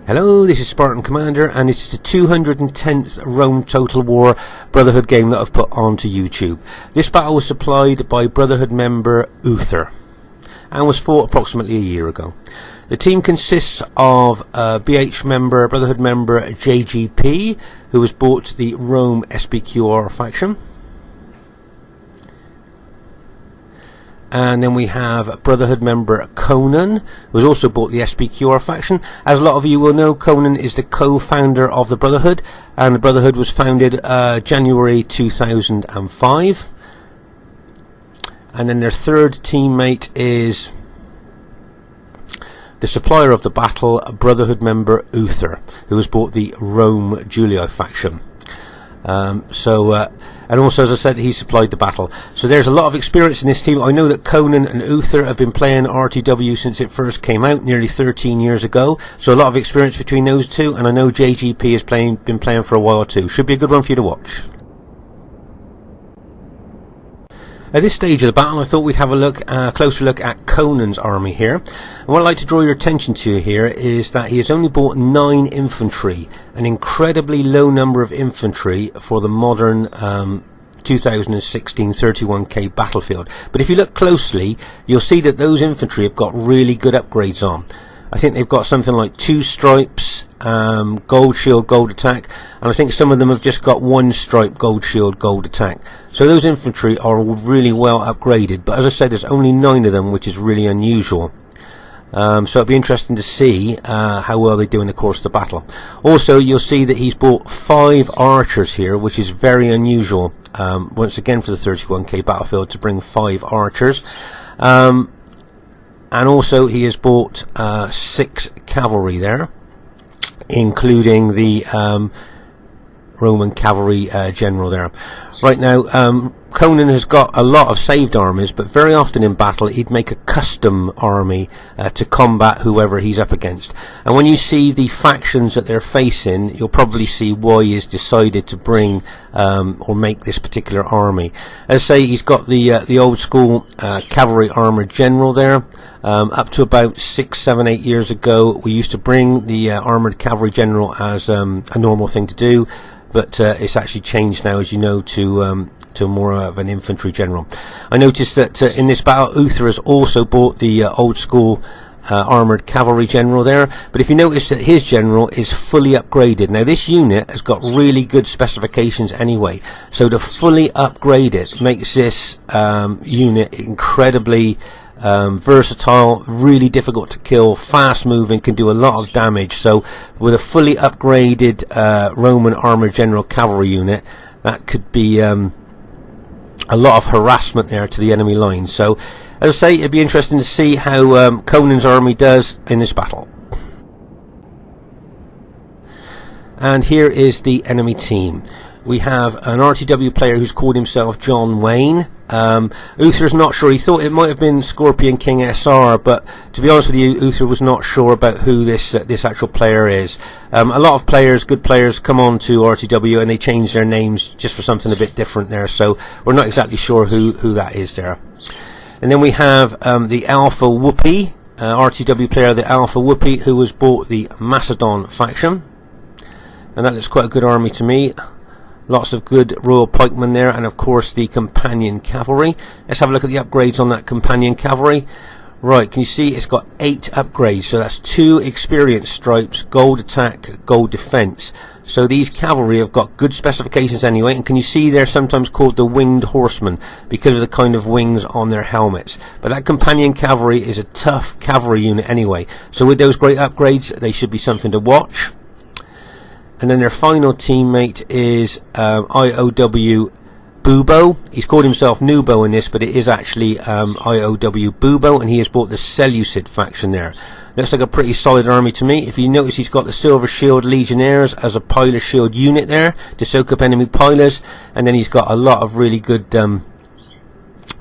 Hello, this is Spartan Commander, and it's the 210th Rome Total War Brotherhood game that I've put onto YouTube. This battle was supplied by Brotherhood member Uther and was fought approximately a year ago. The team consists of Brotherhood member JGP, who has bought the Rome SBQR faction. And then we have Brotherhood member Conan, who has also bought the SBQR faction. As a lot of you will know, Conan is the co-founder of the Brotherhood, and the Brotherhood was founded January 2005. And then their third teammate is the supplier of the battle, Brotherhood member Uther, who has bought the Rome Julio faction. And also, as I said, he supplied the battle. So there's a lot of experience in this team. I know that Conan and Uther have been playing RTW since it first came out, nearly 13 years ago. So a lot of experience between those two, and I know JGP has been playing for a while too. Should be a good one for you to watch. At this stage of the battle, I thought we'd have a closer look at Conan's army here. And what I'd like to draw your attention to here is that he has only bought 9 infantry, an incredibly low number of infantry for the modern 2016 31k battlefield. But if you look closely, you'll see that those infantry have got really good upgrades on. I think they've got something like 2 stripes, gold shield, gold attack, and I think some of them have just got 1 stripe, gold shield, gold attack. So those infantry are really well upgraded, but as I said, there's only 9 of them, which is really unusual. So it'll be interesting to see how well they do in the course of the battle. Also, you'll see that he's bought 5 archers here, which is very unusual, once again for the 31k battlefield, to bring 5 archers. And also he has bought 6 cavalry there, including the Roman cavalry general there. Right now, Conan has got a lot of saved armies, but very often in battle he'd make a custom army to combat whoever he's up against. And when you see the factions that they're facing, you'll probably see why he has decided to bring or make this particular army. As I say, he's got the old school cavalry armor general there. Up to about 6, 7, 8 years ago, we used to bring the armored cavalry general as a normal thing to do, but it's actually changed now, as you know, to more of an infantry general. I noticed that in this battle, Uther has also bought the old school armoured cavalry general there, but if you notice that his general is fully upgraded. Now this unit has got really good specifications anyway, so to fully upgrade it makes this unit incredibly versatile, really difficult to kill, fast moving, can do a lot of damage. So with a fully upgraded Roman armoured general cavalry unit, that could be a lot of harassment there to the enemy lines. So as I say, it'd be interesting to see how Conan's army does in this battle. And here is the enemy team. We have an RTW player who's called himself John Wayne. Uther's not sure. He thought it might have been Scorpion King SR, but to be honest with you, Uther was not sure about who this actual player is. A lot of players, good players, come on to RTW and they change their names just for something a bit different there, so we're not exactly sure who that is there. And then we have the Alpha Whoopie, RTW player, the Alpha Whoopie, who has bought the Macedon faction, and that looks quite a good army to me. Lots of good Royal Pikemen there, and of course the Companion Cavalry. Let's have a look at the upgrades on that Companion Cavalry. Right, can you see it's got 8 upgrades, so that's 2 experience stripes, gold attack, gold defense. So these cavalry have got good specifications anyway, and can you see they're sometimes called the Winged Horsemen because of the kind of wings on their helmets. But that Companion Cavalry is a tough cavalry unit anyway, so with those great upgrades they should be something to watch. And then their final teammate is IOW Bubo. He's called himself Nubo in this, but it is actually IOW Bubo, and he has bought the Seleucid faction there. Looks like a pretty solid army to me. If you notice, he's got the Silver Shield Legionnaires as a Pilar Shield unit there to soak up enemy pilars, and then he's got a lot of really good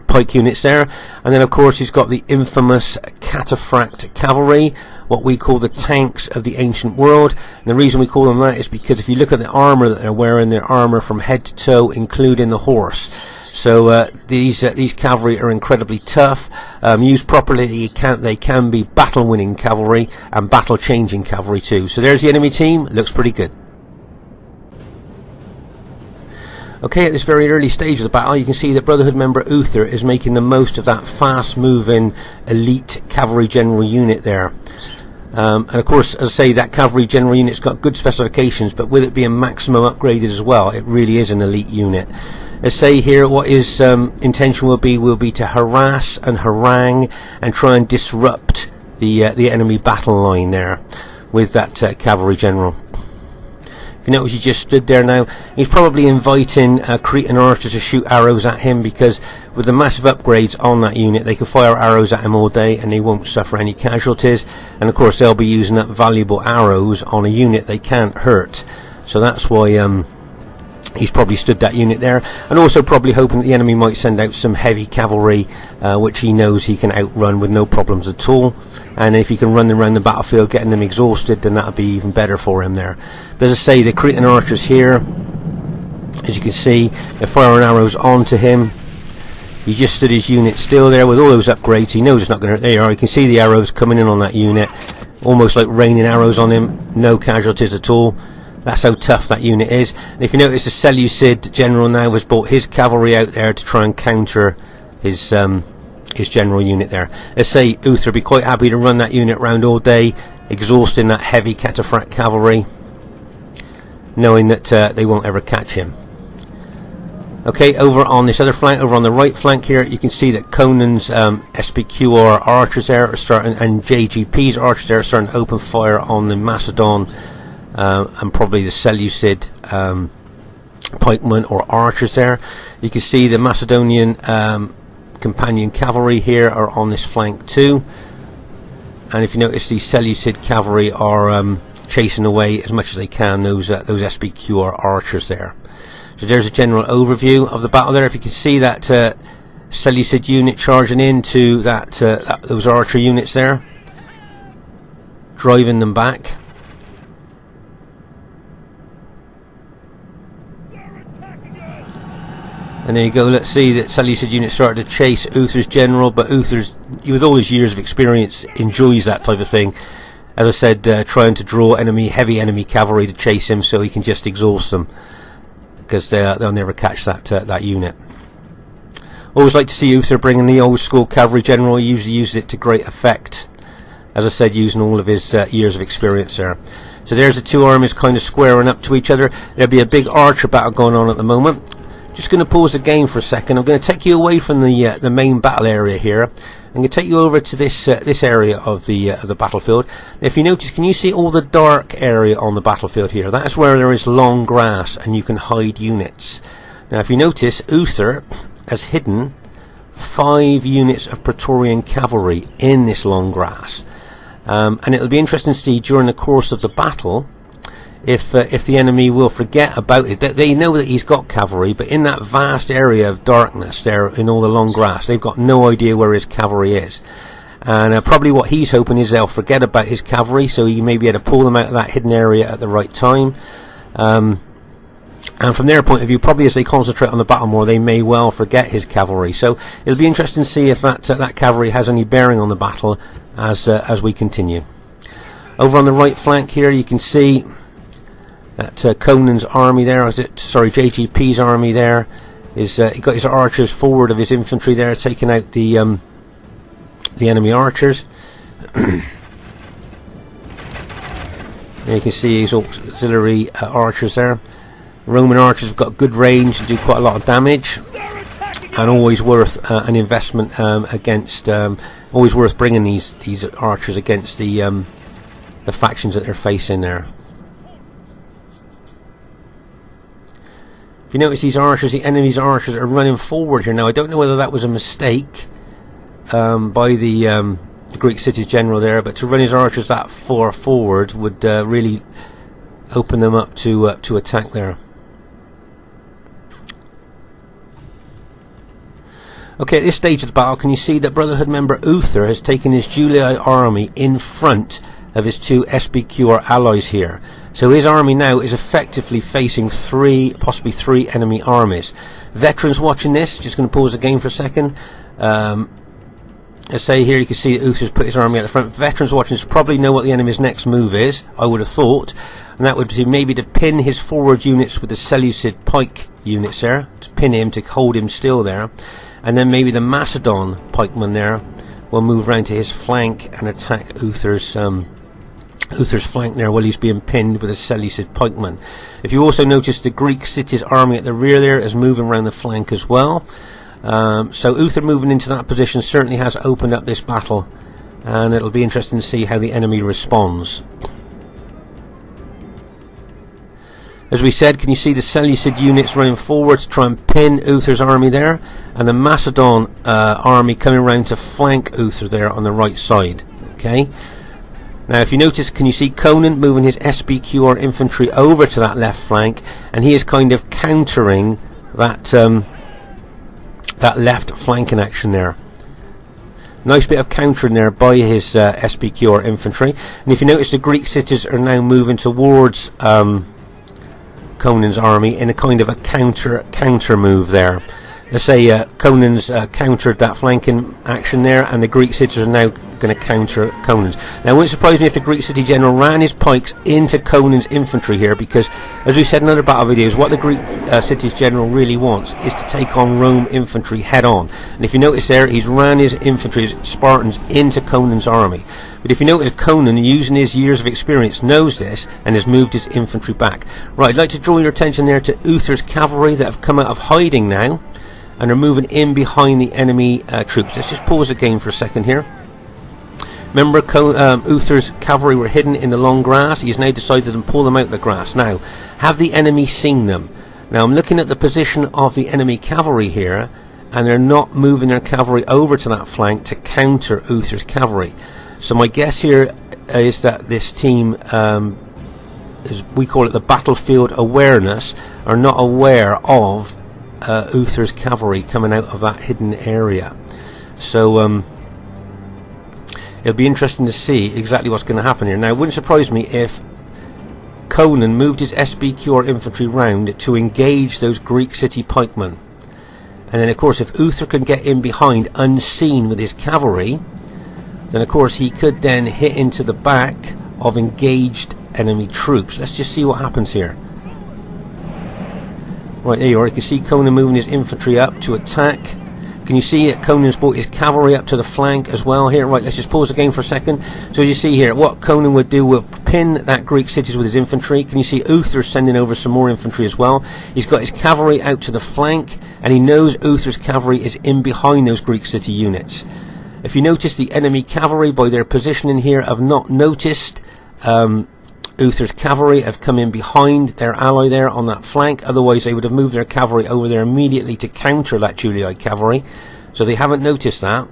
pike units there. And then of course he's got the infamous Cataphract Cavalry, what we call the tanks of the ancient world. And the reason we call them that is because if you look at the armour that they're wearing, their armour from head to toe, including the horse. So these cavalry are incredibly tough. Used properly, they can be battle-winning cavalry and battle-changing cavalry too. So there's the enemy team. Looks pretty good. Okay, at this very early stage of the battle, you can see that Brotherhood member Uther is making the most of that fast-moving elite cavalry general unit there. And of course, as I say, that cavalry general unit's got good specifications, but with it being maximum upgraded as well, it really is an elite unit. Let's say here, what his intention will be to harass and harangue and try and disrupt the enemy battle line there with that cavalry general. You notice he just stood there now. He's probably inviting Cretan archers to shoot arrows at him, because with the massive upgrades on that unit, they can fire arrows at him all day and they won't suffer any casualties. And of course, they'll be using up valuable arrows on a unit they can't hurt. So that's why he's probably stood that unit there, and also probably hoping that the enemy might send out some heavy cavalry, which he knows he can outrun with no problems at all. And if he can run them around the battlefield getting them exhausted, then that'll be even better for him there. But as I say, the Cretan archers here, as you can see, they're firing arrows onto him. He just stood his unit still there with all those upgrades. He knows it's not going to hurt. There you are. You can see the arrows coming in on that unit, almost like raining arrows on him. No casualties at all. That's how tough that unit is. And if you notice, the Seleucid general now has brought his cavalry out there to try and counter his general unit there. Let's say Uther would be quite happy to run that unit around all day, exhausting that heavy cataphract cavalry, knowing that they won't ever catch him. Okay, over on this other flank, over on the right flank here, you can see that Conan's SPQR archers there are starting, and JGP's archers there are starting to open fire on the Macedon and probably the Seleucid pikemen or archers there. You can see the Macedonian companion cavalry here are on this flank too, and if you notice, the Seleucid cavalry are chasing away as much as they can those SPQR archers there. So there's a general overview of the battle there. If you can see that Seleucid unit charging into those archer units there, driving them back. And there you go. Let's see that Seleucid unit started to chase Uther's general, but Uther's, with all his years of experience, enjoys that type of thing. As I said, trying to draw heavy enemy cavalry to chase him, so he can just exhaust them, because they'll never catch that unit. Always like to see Uther bringing the old school cavalry general. He usually uses it to great effect. As I said, using all of his years of experience there. So there's the two armies kind of squaring up to each other. There'll be a big archer battle going on at the moment. Just going to pause the game for a second. I'm going to take you away from the main battle area here. I'm going to take you over to this area of the battlefield. Now, if you notice, can you see all the dark area on the battlefield here? That's where there is long grass and you can hide units. Now, if you notice, Uther has hidden 5 units of Praetorian cavalry in this long grass, and it'll be interesting to see during the course of the battle if the enemy will forget about it. They know that he's got cavalry, but in that vast area of darkness there in all the long grass, they've got no idea where his cavalry is. And probably what he's hoping is they'll forget about his cavalry, so he may be able to pull them out of that hidden area at the right time. And from their point of view, probably as they concentrate on the battle more, they may well forget his cavalry. So it'll be interesting to see if that cavalry has any bearing on the battle as we continue. Over on the right flank here, you can see that Conan's army there, JGP's army there, is he got his archers forward of his infantry there, taking out the enemy archers. There you can see his auxiliary archers there. Roman archers have got good range and do quite a lot of damage, and always worth an investment against. Always worth bringing these archers against the factions that they're facing there. If you notice, these archers, the enemy's archers, are running forward here. Now, I don't know whether that was a mistake by the Greek city general there, but to run his archers that far forward would really open them up to attack there. Okay, at this stage of the battle, can you see that Brotherhood member Uther has taken his Julii army in front of his 2 SPQR allies here? So his army now is effectively facing possibly three enemy armies. Veterans watching this, just going to pause the game for a second. Let's say here you can see that Uther's put his army at the front. Veterans watching this probably know what the enemy's next move is, I would have thought. And that would be maybe to pin his forward units with the Seleucid pike units there, to pin him, to hold him still there. And then maybe the Macedon pikemen there will move round to his flank and attack Uther's flank there while he's being pinned with a Seleucid pikeman. If you also notice, the Greek city's army at the rear there is moving around the flank as well. So Uther moving into that position certainly has opened up this battle, and it'll be interesting to see how the enemy responds. As we said, can you see the Seleucid units running forward to try and pin Uther's army there, and the Macedon army coming around to flank Uther there on the right side. Okay. Now, if you notice, can you see Conan moving his SBQR infantry over to that left flank, and he is kind of countering that that left flanking action there. Nice bit of countering there by his SBQR infantry. And if you notice, the Greek cities are now moving towards Conan's army in a kind of a counter move there. Let's say Conan's countered that flanking action there, and the Greek cities are now going to counter Conan's. Now, it wouldn't surprise me if the Greek city general ran his pikes into Conan's infantry here, because, as we said in other battle videos, what the Greek city's general really wants is to take on Rome infantry head on. And if you notice there, he's ran his infantry, his Spartans, into Conan's army. But if you notice, Conan, using his years of experience, knows this and has moved his infantry back. Right, I'd like to draw your attention there to Uther's cavalry that have come out of hiding now and are moving in behind the enemy troops. Let's just pause the game for a second here. Remember, Uther's cavalry were hidden in the long grass. He's now decided to pull them out of the grass. Now, have the enemy seen them? Now, I'm looking at the position of the enemy cavalry here, and they're not moving their cavalry over to that flank to counter Uther's cavalry. So my guess here is that this team, as we call it the battlefield awareness, are not aware of Uther's cavalry coming out of that hidden area. So it'll be interesting to see exactly what's going to happen here. Now, it wouldn't surprise me if Conan moved his SBQR infantry round to engage those Greek city pikemen. And then, of course, if Uther can get in behind unseen with his cavalry, then, of course, he could then hit into the back of engaged enemy troops. Let's just see what happens here. Right, there you are. You can see Conan moving his infantry up to attack. Can you see that Conan's brought his cavalry up to the flank as well here? Right, let's just pause the game for a second. So as you see here, what Conan would do will pin that Greek cities with his infantry. Can you see Uther sending over some more infantry as well? He's got his cavalry out to the flank, and he knows Uther's cavalry is in behind those Greek city units. If you notice, the enemy cavalry, by their positioning here, have not noticed Uther's cavalry have come in behind their ally there on that flank. Otherwise, they would have moved their cavalry over there immediately to counter that Julii cavalry. So they haven't noticed that.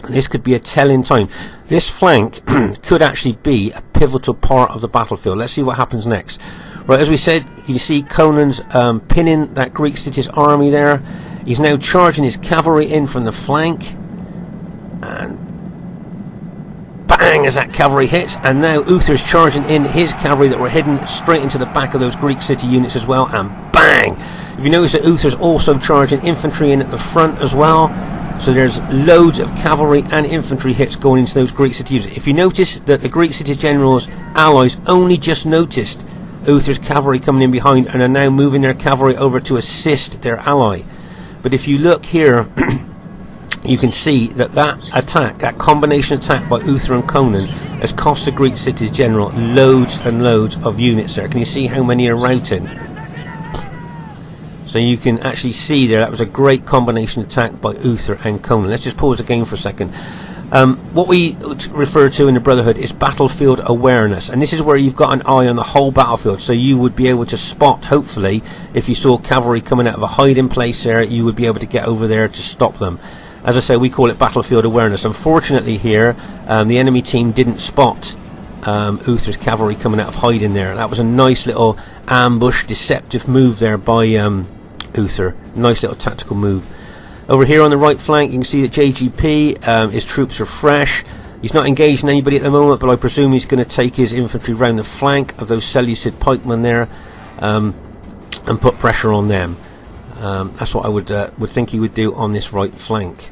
This could be a telling time. This flank could actually be a pivotal part of the battlefield. Let's see what happens next. Right, as we said, you see Conan's pinning that Greek city's army there. He's now charging his cavalry in from the flank. And bang, as that cavalry hits, and now Uther's charging in his cavalry that were hidden straight into the back of those Greek city units as well, and bang! If you notice that Uther's also charging infantry in at the front as well, so there's loads of cavalry and infantry hits going into those Greek city units. If you notice that the Greek city general's allies only just noticed Uther's cavalry coming in behind and are now moving their cavalry over to assist their ally. But if you look here, you can see that that attack, that combination attack by Uther and Conan, has cost the Greek city general loads and loads of units there. Can you see how many are routing? So you can actually see there, that was a great combination attack by Uther and Conan. Let's just pause the game for a second. What we refer to in the Brotherhood is battlefield awareness, and this is where you've got an eye on the whole battlefield, so you would be able to spot, hopefully, if you saw cavalry coming out of a hiding place there, you would be able to get over there to stop them. As I say, we call it battlefield awareness. Unfortunately here, the enemy team didn't spot Uther's cavalry coming out of hiding there. That was a nice little ambush, deceptive move there by Uther. Nice little tactical move. Over here on the right flank, you can see that JGP, his troops are fresh. He's not engaging anybody at the moment, but I presume he's going to take his infantry round the flank of those Seleucid pikemen there, and put pressure on them. That's what I would think he would do on this right flank.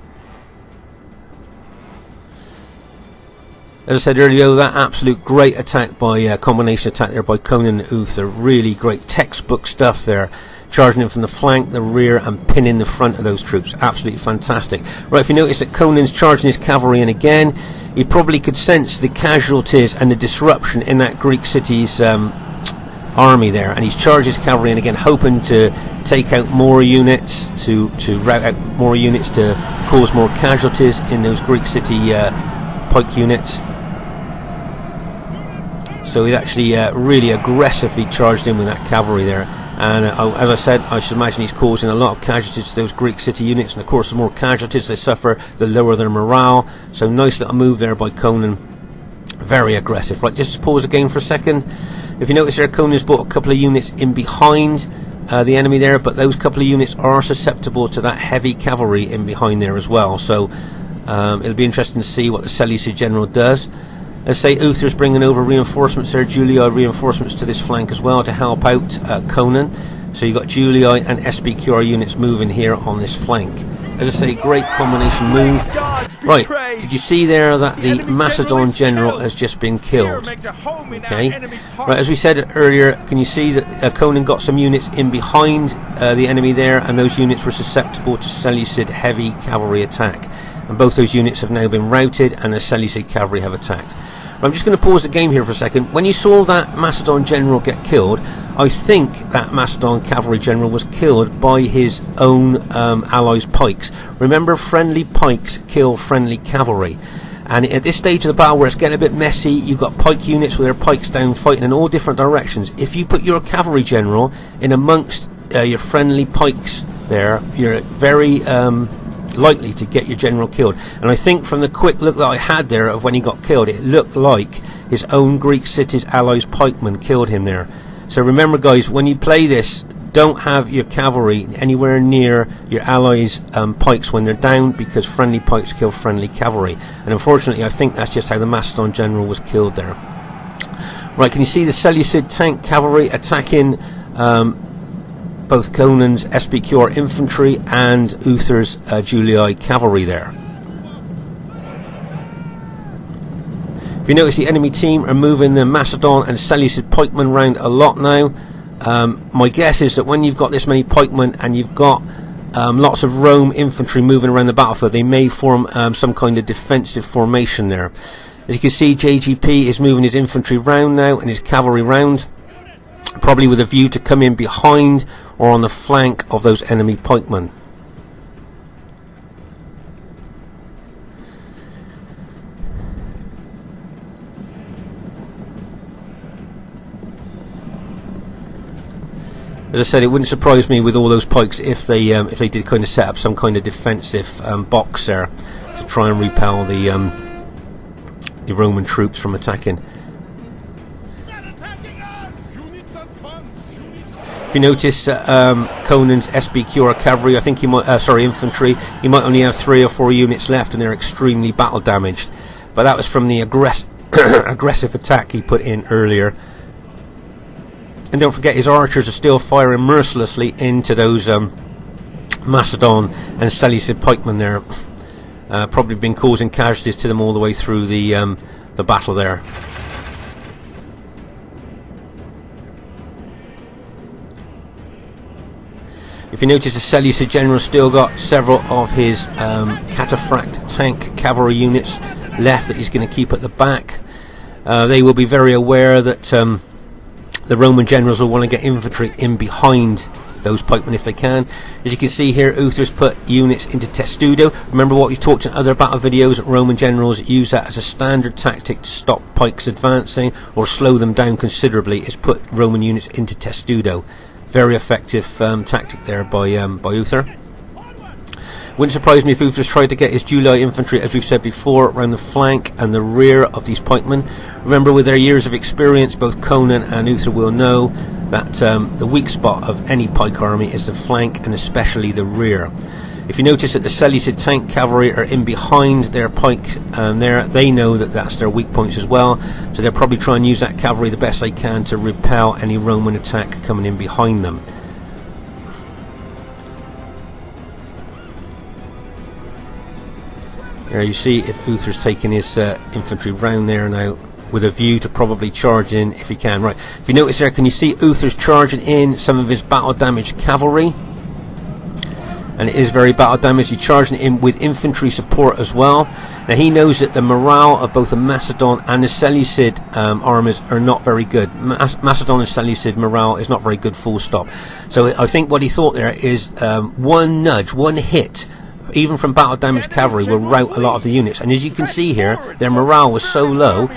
As I said earlier, that absolute great attack by combination attack there by Conan and Uther, really great textbook stuff there, charging in from the flank, the rear, and pinning the front of those troops. Absolutely fantastic. Right, if you notice that Conan's charging his cavalry in again, he probably could sense the casualties and the disruption in that Greek city's army there, and he's charged his cavalry in again, hoping to take out more units, to rout out more units, to cause more casualties in those Greek city pike units. So he's actually really aggressively charged in with that cavalry there, and as I said, I should imagine he's causing a lot of casualties to those Greek city units, and of course the more casualties they suffer, the lower their morale. So nice little move there by Conan, very aggressive. Right, just pause the game for a second. If you notice there, Conan's brought a couple of units in behind the enemy there, but those couple of units are susceptible to that heavy cavalry in behind there as well. So it'll be interesting to see what the Seleucid general does. Let's say Uther's bringing over reinforcements there, Julii reinforcements to this flank as well to help out Conan. So you've got Julii and SBQR units moving here on this flank. As I say, great combination move. Right, did you see there that the Macedon general has just been killed? Okay, right, as we said earlier, can you see that Conan got some units in behind the enemy there, and those units were susceptible to Seleucid heavy cavalry attack, and both those units have now been routed and the Seleucid cavalry have attacked. I'm just going to pause the game here for a second. When you saw that Macedon general get killed, I think that Macedon cavalry general was killed by his own allies' pikes. Remember, friendly pikes kill friendly cavalry. And at this stage of the battle where it's getting a bit messy, you've got pike units with their pikes down fighting in all different directions. If you put your cavalry general in amongst your friendly pikes there, you're very likely to get your general killed. And I think from the quick look that I had there of when he got killed, it looked like his own Greek city's allies pikemen killed him there. So remember guys, when you play this, don't have your cavalry anywhere near your allies pikes when they're down, because friendly pikes kill friendly cavalry. And unfortunately I think that's just how the Macedon general was killed there. Right, can you see the Seleucid tank cavalry attacking both Conan's SBQR infantry and Uther's Julii cavalry there? If you notice, the enemy team are moving the Macedon and Seleucid pikemen round a lot now. My guess is that when you've got this many pikemen and you've got lots of Rome infantry moving around the battlefield, they may form some kind of defensive formation there. As you can see, JGP is moving his infantry round now and his cavalry round, probably with a view to come in behind or on the flank of those enemy pikemen. As I said, it wouldn't surprise me with all those pikes if they did kind of set up some kind of defensive box there to try and repel the Roman troops from attacking. If you notice, Conan's SBQR cavalry, I think he might, infantry, he might only have 3 or 4 units left, and they're extremely battle damaged. But that was from the aggressive attack he put in earlier. And don't forget, his archers are still firing mercilessly into those Macedon and Seleucid pikemen there. Probably been causing casualties to them all the way through the battle there. If you notice, the Seleucid general still got several of his cataphract tank cavalry units left that he's going to keep at the back. They will be very aware that the Roman generals will want to get infantry in behind those pikemen if they can. As you can see here, Uther's put units into testudo. Remember what we've talked in other battle videos, that Roman generals use that as a standard tactic to stop pikes advancing or slow them down considerably, is put Roman units into testudo. Very effective tactic there by Uther. Wouldn't surprise me if Uther's tried to get his Julii infantry, as we've said before, around the flank and the rear of these pikemen. Remember, with their years of experience, both Conan and Uther will know that the weak spot of any pike army is the flank and especially the rear. If you notice that the Seleucid tank cavalry are in behind their pikes, they know that that's their weak points as well, so they'll probably try and use that cavalry the best they can to repel any Roman attack coming in behind them. There you see if Uther's taking his infantry round there now, with a view to probably charge in if he can. Right, if you notice there, can you see Uther's charging in some of his battle damaged cavalry? And it is very battle damaged. He's charging in with infantry support as well. Now he knows that the morale of both the Macedon and the Seleucid armies are not very good. Macedon and Seleucid morale is not very good, full stop. So I think what he thought there is one nudge, one hit, even from battle damaged cavalry, will rout a lot of the units. And as you can see here, their morale was so low,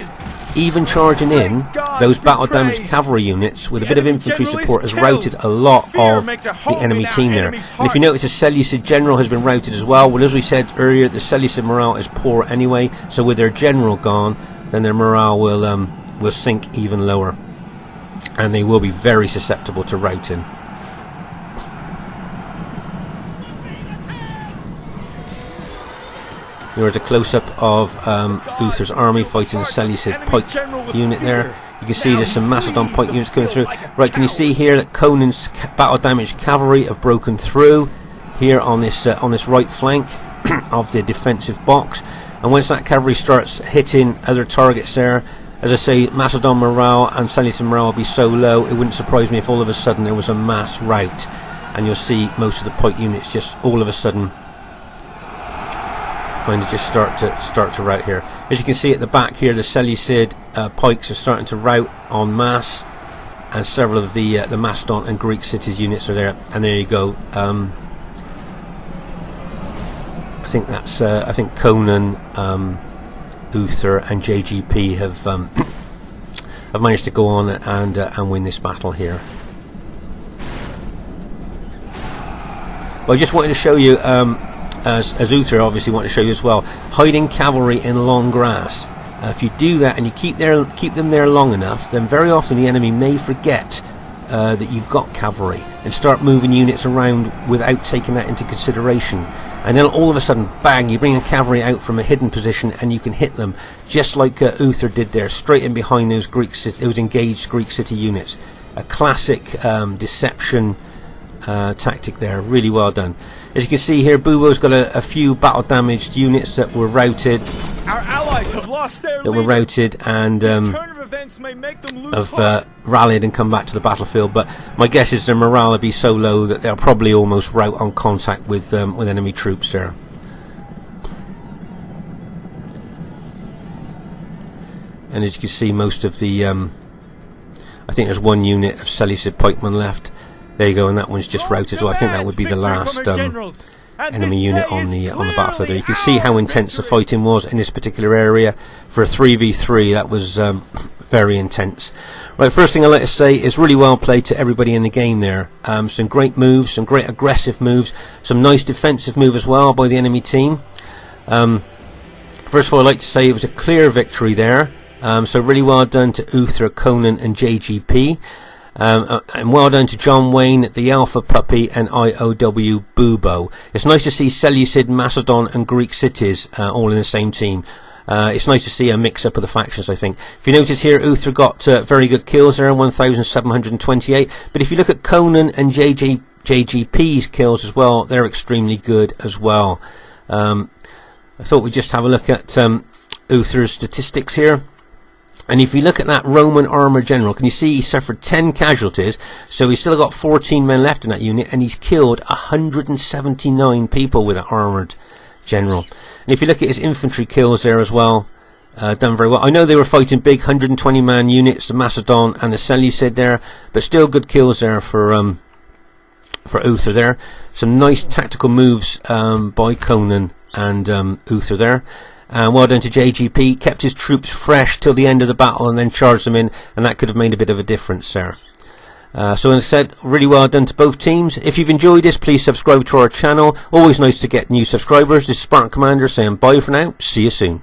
even charging in those battle damaged cavalry units with a bit of infantry support has routed a lot of the enemy team there. And if you notice, the Seleucid general has been routed as well. Well, as we said earlier, the Seleucid morale is poor anyway, so with their general gone, then their morale will sink even lower, and they will be very susceptible to routing. Here's a close-up of Uther's army fighting the Seleucid pike unit there. You can see there's some Macedon pike units coming through. Right, can you see here that Conan's battle-damaged cavalry have broken through here on this right flank of the defensive box? And once that cavalry starts hitting other targets there, as I say, Macedon morale and Seleucid morale will be so low, it wouldn't surprise me if all of a sudden there was a mass rout, and you'll see most of the pike units just all of a sudden kind of just start to rout here. As you can see at the back here, the Seleucid pikes are starting to rout en masse, and several of the Macedon and Greek cities units are there. And there you go. I think Conan, Uther, and JGP have managed to go on and win this battle here. But I just wanted to show you. As Uther obviously wanted to show you as well, hiding cavalry in long grass. If you do that and you keep them there long enough, then very often the enemy may forget that you've got cavalry and start moving units around without taking that into consideration. And then all of a sudden, bang, you bring a cavalry out from a hidden position and you can hit them, just like Uther did there, straight in behind those engaged Greek city units. A classic deception tactic there, really well done. As you can see here, Bubo's got a few battle damaged units that were routed. Our allies have lost their and have rallied and come back to the battlefield. But my guess is their morale will be so low that they'll probably almost rout on contact with enemy troops there. And as you can see, most of the I think there's one unit of Seleucid pikemen left. There you go, and that one's just routed. Well, I think that would be the last enemy unit on the battlefield there. You can see how intense the fighting was in this particular area. For a 3v3, that was very intense. Right, first thing I'd like to say is really well played to everybody in the game there. Some great moves, some great aggressive moves, some nice defensive move as well by the enemy team. First of all, I'd like to say it was a clear victory there. So really well done to Uther, Conan and JGP. And well done to John Wayne, the Alpha Puppy, and IOW Bubo. It's nice to see Seleucid, Macedon and Greek cities all in the same team. It's nice to see a mix-up of the factions, I think. If you notice here, Uther got very good kills there, 1,728. But if you look at Conan and JGP's kills as well, they're extremely good as well. I thought we'd just have a look at Uther's statistics here. And if you look at that Roman armour general, can you see he suffered 10 casualties, so he's still got 14 men left in that unit, and he's killed 179 people with that armoured general. And if you look at his infantry kills there as well, done very well. I know they were fighting big 120 man units, the Macedon and the Seleucid there, but still good kills there for Uther there. Some nice tactical moves by Conan and Uther there. And well done to JGP, kept his troops fresh till the end of the battle and then charged them in, and that could have made a bit of a difference there. So as I said, really well done to both teams. If you've enjoyed this, please subscribe to our channel. Always nice to get new subscribers. This is Spartan Commander saying bye for now. See you soon.